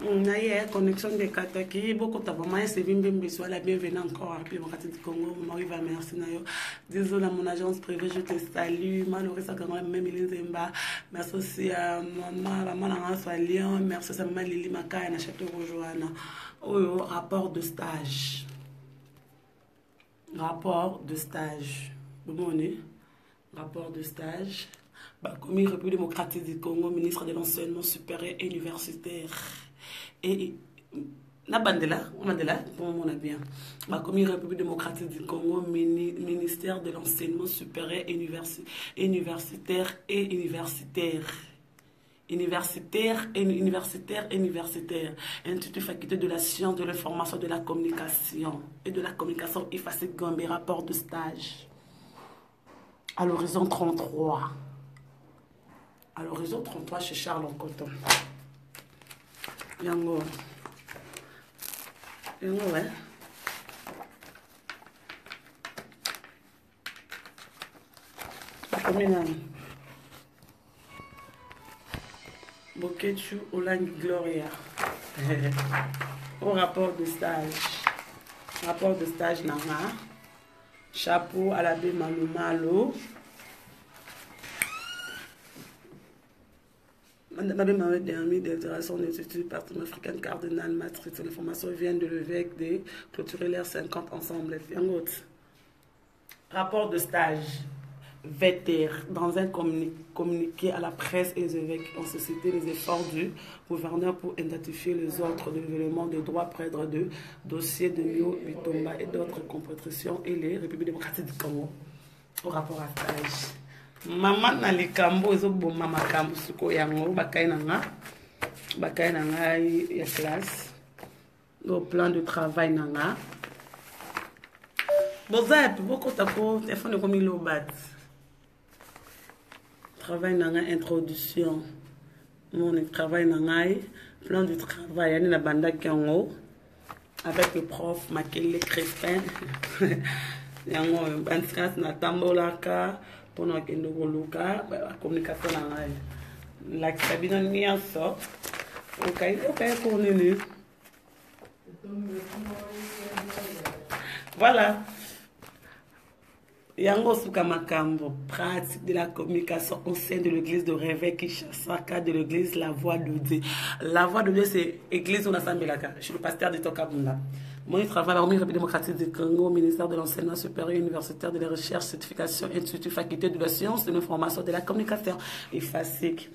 Naïe, connexion de Kataki, beaucoup de moments, c'est bien, soit la bienvenue encore à République du Congo. Maman, va merci, Nayo. Désolé à mon agence privée, je te salue. Malheureusement, ça quand même, Zemba. Merci aussi à maman, soit Lyon. Merci à maman Lili Maka et Château Rojoana. Oh, rapport de stage. Rapport de stage. Bon, on est. Rapport de stage. Commis République démocratique du Congo, ministre de l'enseignement supérieur et universitaire. Et na bandela, comment on a bien. Commis République démocratique du Congo, ministère de l'enseignement supérieur et universitaire et universitaire. Universitaire, Institut faculté de la science, de l'information, de la communication et de la communication effacer Gambé, rapport de stage. À l'horizon 33. À l'horizon 33 chez Charles en Coton. Yango, ouais. Combien Boketu Olang Gloria. Au rapport de stage. Rapport de stage Nanga. Chapeau à l'abbé Malumalo. Madame m'avait dernier déclaration de l'Institut Parlement africain cardinal matrice. L'information vient de l'évêque de clôturer l'air 50 ensemble. Rapport de stage. Vetter, dans un communiqué à la presse et aux évêques, ont suscité les efforts du gouverneur pour identifier les autres événements de droit près de dossiers de Mio Bitomba et d'autres compatriotes et les Républiques démocratiques du Congo. Au rapport à stage. Maman na likambo ezo bomba makambo suko yango bakai nanga ya classe au plan de travail nanga bozap boko tako téléphone comme il obat travail nanga introduction mon travail nanga plan de travail yani na banda yango avec le prof Makele Crespin yango banskans na tambolaka pour que nous la communication la cabine ni en sort ok pour nous voilà yango suka makambo pratique de la communication au sein de l'église de Réveil Kinshasa de l'église La Voix de Dieu. La Voix de Dieu c'est église on assemblée là. Je suis le pasteur de Tokabunda. Moi, je travaille à la République démocratique du Congo, au ministère de l'enseignement supérieur universitaire, de la recherche, certification, institut, faculté de la science, de l'information, de la communication et FASIC.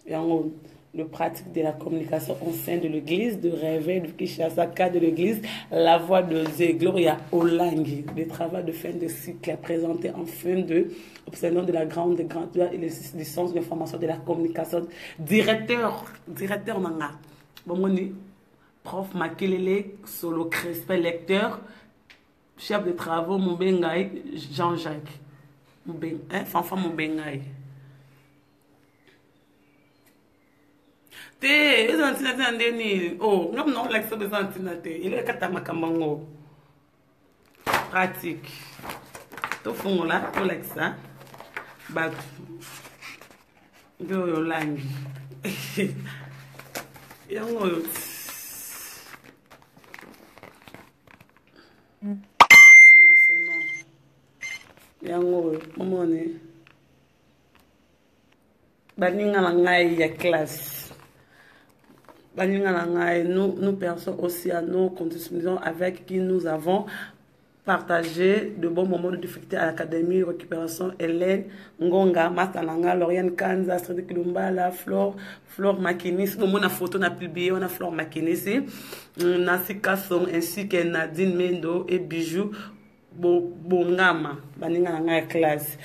Et en le pratique de la communication au sein de l'église de Réveil de Kinshasa, de l'église La Voix de Dieu, Gloria Olangi, des travaux de fin de cycle présentés en fin de obtenant de la grande et les licences d'information de la communication. Directeur Nanga. Bon, prof Makelele, Solo Crespin, lecteur, chef de travaux, Moubengaï, Jean-Jacques. Fanfan Moubengaï. Ils ont dit, oh, non, l'accès de Santinate. Il est Katamakambango. Pratique. Tout fond là, tout l'accès. Bat. Yo langue. Yango. Yango momone baninga na ngai ya classe baninga na ngai nous personnes aussi à nos conditions avec qui nous avons partagé de bons moments de difficulté à l'académie récupération Hélène Ngonga Matananga Lauriane Kanza Astrid Kilumbala Flore Makinis nous on a photo on a publié on a Flore Makinis Nancy Kasson ainsi que Nadine Mendo et Bijou Bongama, baninga na classe.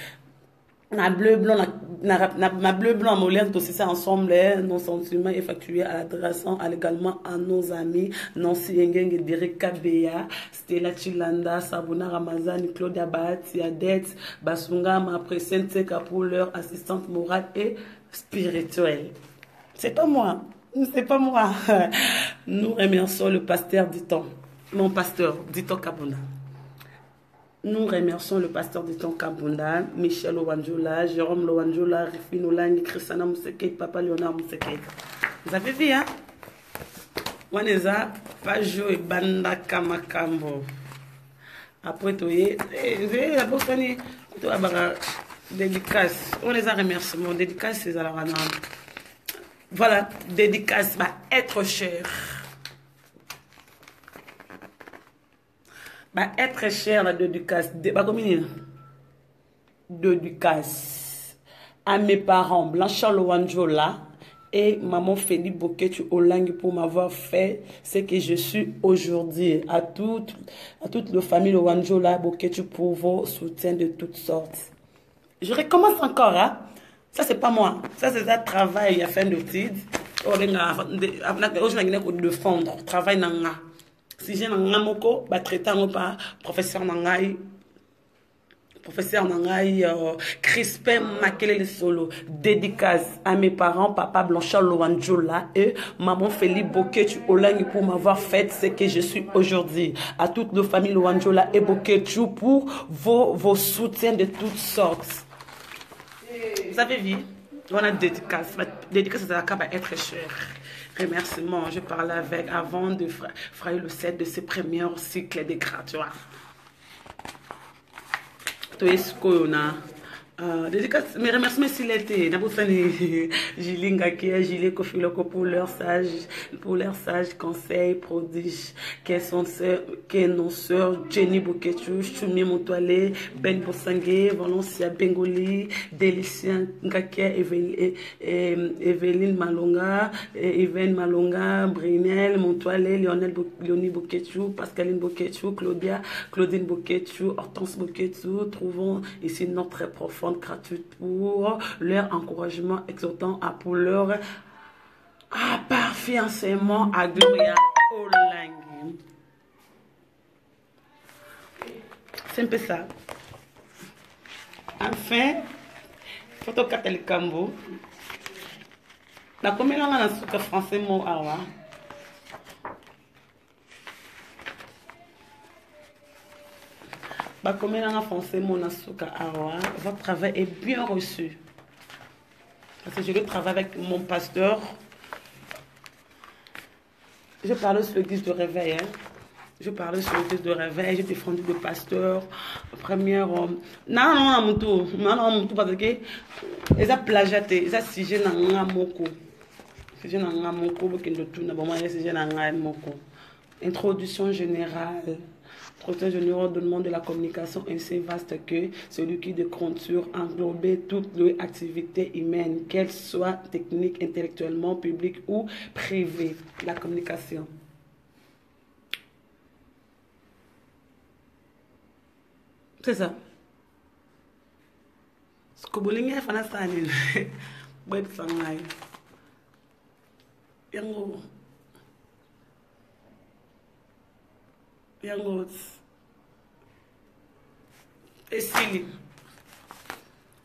Na bleu blanc, na bleu blanc, molaire aussi ça ensemble, nos sentiments effectués à l'adressant également à nos amis, Nancy Ngenge, Derek Kabeya, Stella Chilanda, Sabuna Ramazani, Claudia Bahati, Adette, Basungama, Presente pour leur assistante morale et spirituelle. C'est pas moi. Nous remercions le pasteur Diton, mon pasteur Diton Kabunda. Nous remercions le pasteur de Ton Kabunda, Michel Owanjola, Jérôme Lowanjola, Rifin Olangi, Christiana Mousseke, Papa Léonard Mousseke. Vous avez vu, hein? Waneza pas jouer banda kamakambo. Après toi, la bofani, tu as dédicace. On les a remerciés. Mon dédicace, c'est à la rana. Voilà, dédicace, bah, être cher. Bah, être cher, la dédicace. Bah, combien dédicace à mes parents, Blanchard Loanjola et maman Félix Boketu Olangi pour m'avoir fait ce que je suis aujourd'hui. À toute la famille Loanjola Boketu pour vos soutiens de toutes sortes. Je recommence encore, hein. Ça, c'est pas moi. Ça, c'est un travail à fin d'études. De fondre. Travail nanga. Si j'ai un moko, bah, traitant pas, professeur nangai. Professeur Nangaï, Crispin Makelele Solo, dédicace à mes parents, papa Blanchard Loanjola et maman Félix Boketu Olangi pour m'avoir fait ce que je suis aujourd'hui. À toutes nos familles Loanjola et Boketu pour vos soutiens de toutes sortes. Vous avez vu? On a dédicace. La dédicace, ça va être cher. Remerciement, je parlais avec avant de faire le set de ses premiers cycles de gratuits. Dédicace, mes remerciements s'il était. Jilinga Kia, Jilé Kofiloko pour leur sage conseil prodige. Qu'est nos sœurs Jenny Boketu, Chumi Moutouale, Ben Bossangé, Valencia Bengoli, Delicia Ngakia, Evelyne Malonga, Even Malonga, Brinel Moutouale, Léonie Boketu, Pascaline Boketu, Claudine Boketu, Hortense Boketu. Trouvons ici notre très profonde gratuite pour leur encouragement, exhortant à pour leur parfiancement à Gloria Olangi. C'est un peu ça. Enfin, photo Kateli Kambo. La commune en a souka français mot awa. Comme il a français, votre travail est bien reçu. Parce que je travaille avec mon pasteur. Je parle sur l'église de réveil. Hein. Je parlais sur l'église de réveil. J'ai défendu le pasteur. Première. Non, parce que ils ont plagiaté. Ils ont sigé dans un moko. Sigé dans un moko. Introduction générale. Introduction générale du monde de la communication ainsi vaste que celui qui de contour englober toutes les activités humaines, qu'elles soient techniques, intellectuellement, publiques ou privées. La communication. C'est ça. Ce que vous voulez faire, c'est Yango. Et Sili.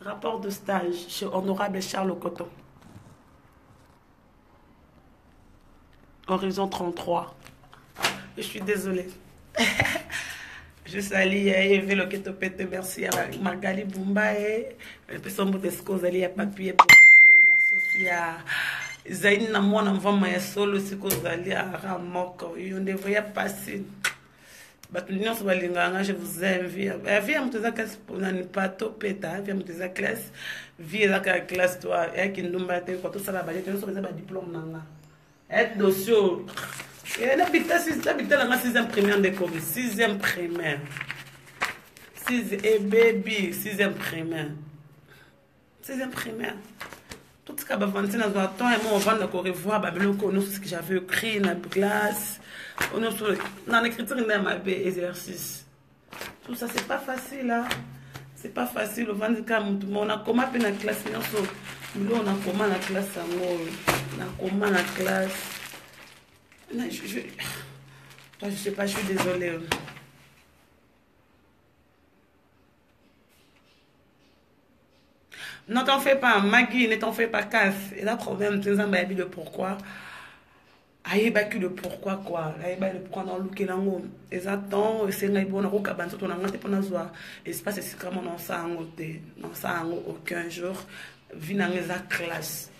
Rapport de stage chez Honorable Charles Coton. Horizon 33. Je suis désolée. Je salue Eve Loketopete, merci à Magali Bumba et personne de Scos, il y a papier pour merci aussi à Zayn Namon en vent ma solo si Kozali à Ramoko. On devrait passer. L'union sur la je vous invite. Viens me dire que n'est pas topeta. Viens me dire classe. Viens la classe toi. Et qui nous batte quand tout ça va bailler. Tu nous aurais diplôme nanga. Être dossier. Et l'habitat la sixième primaire de comme sixième primaire. 6 et baby sixième primaire. Sixième primaire. Tout ce qu'on a vendu dans un temps et moi on va le revoir. Babylone nous ce que j'avais écrit dans la classe. Dans l'écriture, il y a un exercice. Tout ça, c'est pas facile. Hein? C'est pas facile. On a comment dans la classe. On a comment la classe. On a comment la classe. Je sais pas, je suis désolée. Ne t'en fais pas, Maggie, ne t'en fais pas, casse. Et là, problème, tu as de pourquoi. Aïe, le pourquoi quoi. Aïe, le pourquoi dans le kélango. Exactement, c'est un bon roca, ban surtout dans la tête, on a zoa. Espace, c'est comme on en sait en aucun jour. Vina les classe.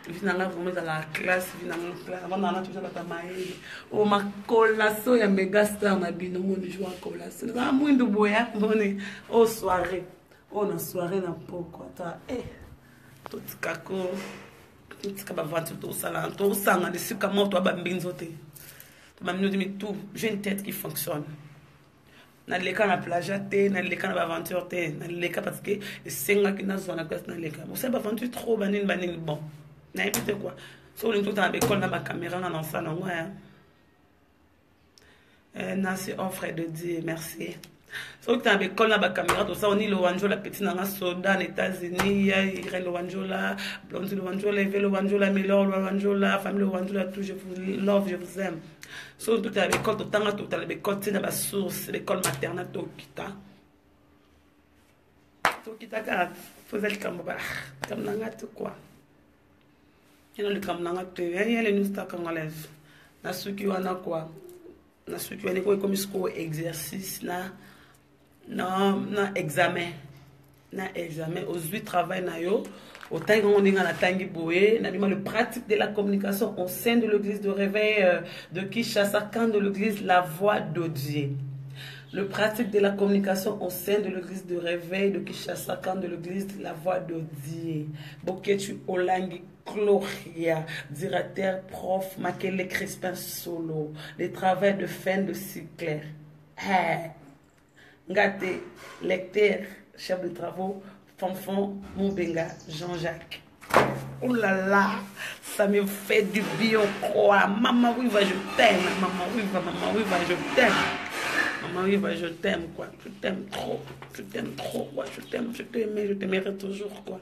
Vinanga vraiment dans la classe, vinanga classe. Avant d'en toujours dans ta maille. Oh ma colasso ya Megastar na bino mon joie colasso. Na mwindu boya moni. Oh soirée. Oh na soirée na poko ta. Tout kako. Tout kaba vantu to sala. To sanga de suka moto ba mbinzo te. To ma mino dimi tout. J'ai une tête qui fonctionne. Na leka na plage te, na leka na aventure te, na leka parce que senga ki na zona classe na leka. Vous savez aventure trop banine bon. N'importe quoi. Sur le tout dans l'école, dans ma caméra, dans l'enfant, non, ouais. Nancy offre de Dieu, merci. Sur le tout dans l'école, dans ma caméra, tout ça, on est le Wanjo, la petite nana soda, aux États-Unis, Irène le Wanjo là, Blondie le Wanjo, Lévé le Wanjo, la Mélor le Wanjo là, famille le Wanjo là, tout, je vous love, je vous aime. Sur le tout dans l'école, tout le temps, tout dans l'école, c'est dans ma source, l'école maternelle, Tokita. Tokita, car, faut être comme nana, tout quoi. Il y a le camnanga te, il y a les nusta congolaises. Na suki wana quoi. Na suki wana quoi comme ce exercice na examen. Na examen aux 8 travail na yo. Au temps on est dans la tangi boé, na bima le pratique de la communication au sein de l'église de réveil de Kinshasa, camp de l'église La Voix de Dieu. Le pratique de la communication au sein de l'église de réveil de Kinshasa, camp de l'église La Voix de Dieu. Boketu Olangi Gloria, directeur, prof, Makele Crispin Solo, les travaux de fin de cycle. Ngate, lecteur, chef de travaux, Fonfon Moubenga, Jean-Jacques. Oh là là, ça me fait du bien, quoi. Maman, oui, va, je t'aime. Maman, oui, va, je t'aime. Maman, oui, va, je t'aime, quoi. Je t'aime trop, quoi. Je t'aimerai toujours, quoi.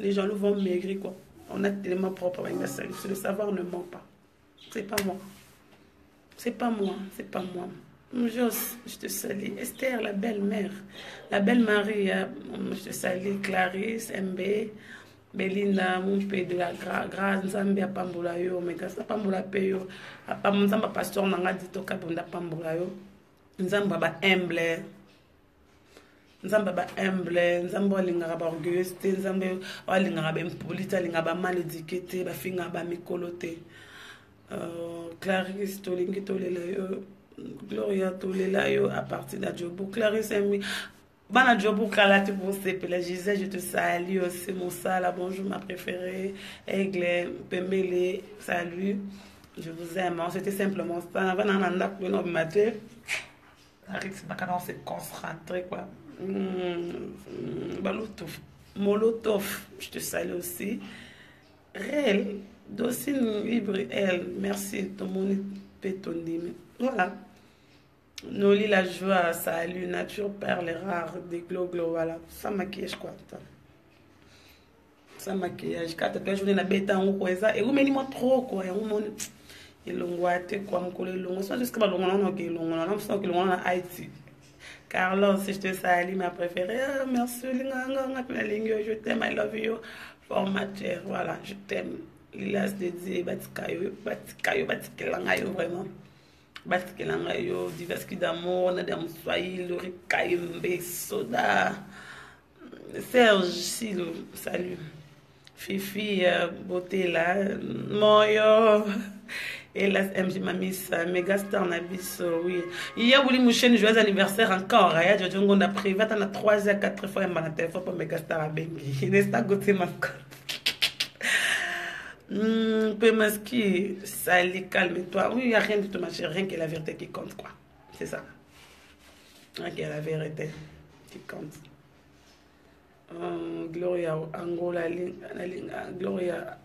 Les gens nous vont maigrir, quoi. On a tellement propre avec la salut. Le savoir ne ment pas. C'est pas moi. C'est pas moi. Jos, je te salue. Esther, la belle-mère. La belle-Marie, je te salue. Clarisse, MB, Belinda, mon père de la grâce, Nzambe à Pambola yo, Megasta Pambola peyo. À Pambola, pasteur, n'a pas dit au Kabunda Pambola yo. Nzamba ba humble. Nzamba ba humble, nzamba lingara ba orgueilleuse, nzamba lingara ba impolite, lingara ba mal éduqué, ba finga ba mikolote. Clarisse tolingi tolela yo, Gloria tolela yo à partir de Djobo. Clarisse aimi. Bana Djobo kala tu pour sepela Gisèle, je te salue aussi mon sala, bonjour ma préférée, Aigle, Pembele, salut. Je vous aime, c'était simplement ça. Avant d'en appeler notre matin, on s'est concentré quoi. Balotov, Molotov, je te salue aussi. Réel, Docine Ibriel, merci, tout le monde peut ton dire. Voilà. Noli la joie, salut, nature, perles rares, des glo, voilà. Ça maquillage quoi. Ça maquillage, 4 journées na bêta en quoi ça. Et vous m'avez trop quoi. Et vous m'avez ilongwate quoi mkole ilongo. C'est juste que ba longo na ke ilongo na mso ke ilongo na Haïti. Carlos, je te salue, ma préférée. Ah, merci, je t'aime, I love you. Formateur, voilà, je t'aime. Lilas de Dieu, Batikayo, Batikelangayo, vraiment. Batikelangayo, diversité d'amour, Nadam Swahili, Lorikayembe, Soda. Serge, Silo, salut. Fifi, beauté là. Moyo. Et là, MJ Mamis, Megastar Nabiso, oui. Il y a voulu moucher joyeux anniversaire encore. Il y a des gens qui ont pris 3 à 4 fois un téléphone pour Megastar à Bengi. N'est-ce pas goûter ma cote? Pemaski, salut, calme-toi. Oui, il n'y a rien du tout, ma chérie. Rien que la vérité qui compte, quoi. C'est ça. Rien que la vérité qui compte. Gloria, Angola, Gloria.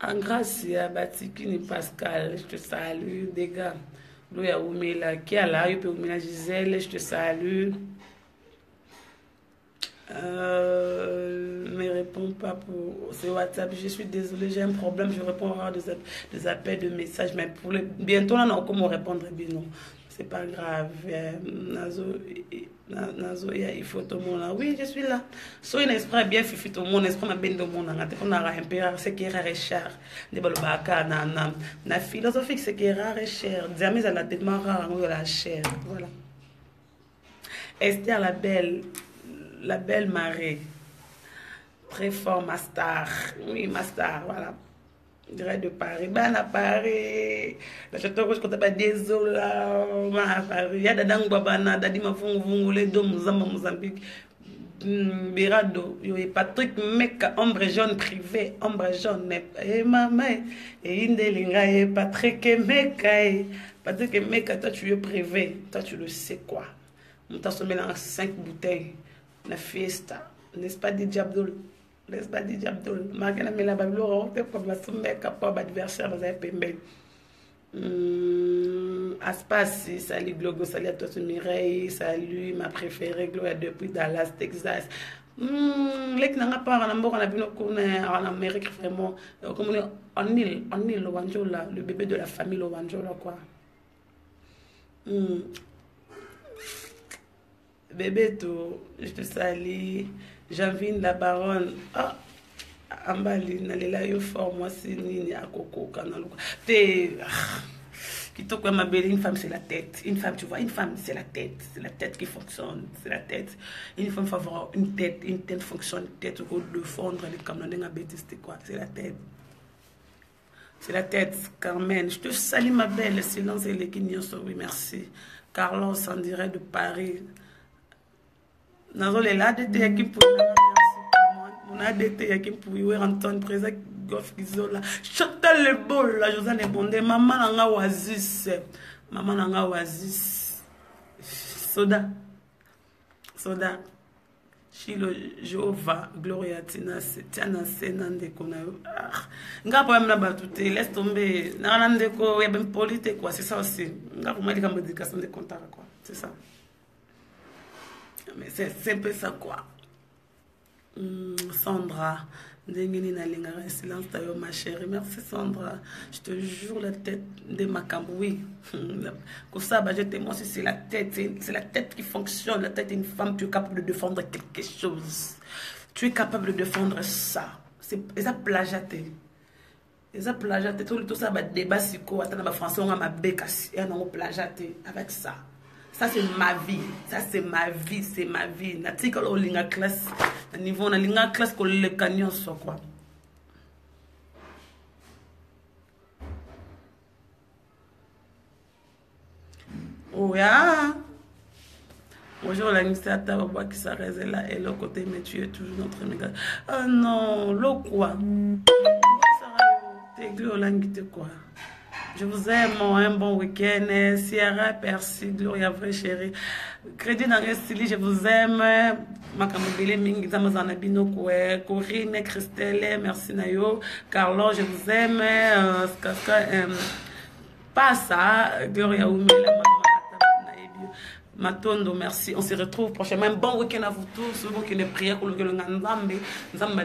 En grâce à Batikini Pascal, je te salue, des gars. Gloria Oumela, qui a là, il peut Oumela Gisèle, je te salue. Mais réponds pas pour ce WhatsApp, je suis désolée, j'ai un problème, je réponds à des appels, de messages, mais pour bientôt, on a comment répondre, bien non. C'est pas grave. Nazo, il faut tout le monde. Oui, je suis là. So, il esprit bien fifi tout le monde, esprit ma bien de monde. On a un peu ce qui est rare et cher. La philosophie, c'est qui est rare et cher. Diamètre à la tête rare, on la chair. Voilà. Esther, la belle marée. Très fort, ma star. Oui, ma star, voilà. Je dirais de Paris. Ben à Paris. La château rouge, quand tu pas désolé, à Paris. Il y a des dangs babana, dadi ma fungu, les deux Mozambique. Birado, et Patrick Meka, ombre jaune privé, ombre jaune, et maman, et Indelinga, et Patrick Meka, Patrick Meka, toi tu es privé, toi tu le sais quoi. On t'a sommé dans 5 bouteilles, la fiesta, n'est-ce pas DJ Abdul, n'est-ce pas DJ Abdul, Margana Mela Babylon, on fait comme la somme capable d'adversaire dans un pembe. Aspasi, salut Glogo, salut à toi Mireille, salut ma préférée Gloria depuis Dallas, Texas. Les qui n'ont pas un amour, on a vu en Amérique vraiment, comme on est en île, Lowanjola, le bébé de la famille Lowanjola, quoi. Bébé, tout, je te salue, Janvine la baronne. Ah, Ambali, nalela yo fort, moi c'est nini à coco, canalo. Ma belle, une femme c'est la tête. Une femme, tu vois, une femme c'est la tête. C'est la tête qui fonctionne. C'est la tête. Une femme faut avoir une tête fonctionne, une tête au de fondre les camerounais à bêtise, c'est quoi? C'est la tête. C'est la tête, Carmen. Je te salue ma belle, le silence et les guignons, oui, merci. Carlos, en direct de Paris. Nazo les là, d'été, qui pour on a d'été, qui pour y Antoine présent. Goff Gizola, Chantal le bol, la Josane Bondé, maman nanga oasis, maman nanga oasis, soda, Chilo Jehova, Gloria Tina, Tiana Senande Kona, nga problème là-bas tout laisse tomber, n'arrête quoi, y a même politique quoi, c'est ça aussi, nga pour moi il y a modification de comptes quoi, c'est ça, mais c'est un peu ça quoi. Sandra, silence ma chérie, merci Sandra, je te jure la tête de ma oui. Comme ça, je témoigne, c'est la tête qui fonctionne, la tête d'une femme, tu es capable de défendre quelque chose, tu es capable de défendre ça, c'est ça plagiaté. Tout ça, débat psycho, attends, français, on a ma bécasse, et on a plagiaté avec ça. Ça c'est ma vie, c'est ma vie. Natika au linga classe, niveau na linga classe ko le canyon so quoi. Oh ya. Bonjour la ministère Tababa qui s'arrête là et l'autre côté mais tu es toujours notre méga. Ah non, l'eau quoi. T'es gloriolanguité quoi. Je vous aime, un bon week-end. Sierra, Percy, Gloria, vraie chérie. Crédit dans le style, je vous aime. Makamobele, Mingi, Zamazanabino, Corinne, Christelle, merci Nayo. Carlo, je vous aime. Pas ça, Gloria Oumela, Maman, Matondo, merci. On se retrouve prochainement. Un bon week-end à vous tous. Vous qui ne priez pour le Nzambe, Nzambe,